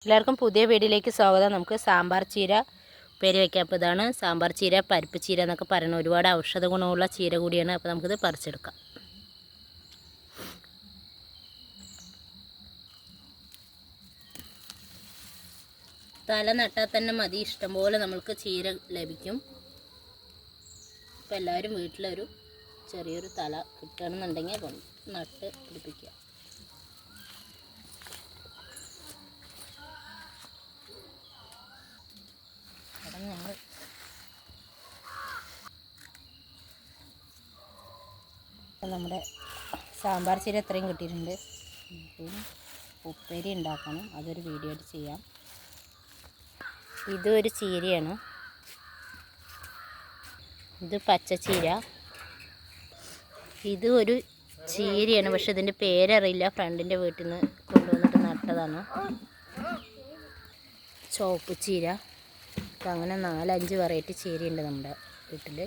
എല്ലാവർക്കും പുതിയ വീഡിയോയിലേക്ക് സ്വാഗതം. നമുക്ക് സാമ്പാർ ചീര ഉപ്പേരി വയ്ക്കാം. അപ്പോൾ ഇതാണ് സാമ്പാർ ചീര, പരിപ്പ് ചീര എന്നൊക്കെ പറയുന്നത്. ഒരുപാട് ഔഷധ ഗുണമുള്ള ചീര കൂടിയാണ്. അപ്പോൾ നമുക്കിത് പറിച്ചെടുക്കാം. തല നട്ടാൽ തന്നെ മതി, ഇഷ്ടംപോലെ നമ്മൾക്ക് ചീര ലഭിക്കും. അപ്പോൾ എല്ലാവരും വീട്ടിലൊരു ചെറിയൊരു തല കിട്ടുകയാണെന്നുണ്ടെങ്കിൽ നട്ട് പിടിപ്പിക്കുക. ഞങ്ങൾ നമ്മുടെ സാമ്പാർ ചീര എത്രയും കിട്ടിയിട്ടുണ്ട്. ഉപ്പേരി ഉണ്ടാക്കണം, അതൊരു വീഡിയോ ആയിട്ട് ചെയ്യാം. ഇതൊരു ചീരയാണ്, ഇത് പച്ചച്ചീര. ഇത് ഒരു ചീരയാണ്, പക്ഷെ ഇതിൻ്റെ പേരറിയില്ല. ഫ്രണ്ടിൻ്റെ വീട്ടിൽ നിന്ന് കൊണ്ടുവന്നിട്ട് നട്ടതാണ്. ചുവപ്പ് ചീര. അപ്പം അങ്ങനെ 4-5 വെറൈറ്റി ചീരയുണ്ട് നമ്മുടെ വീട്ടിൽ.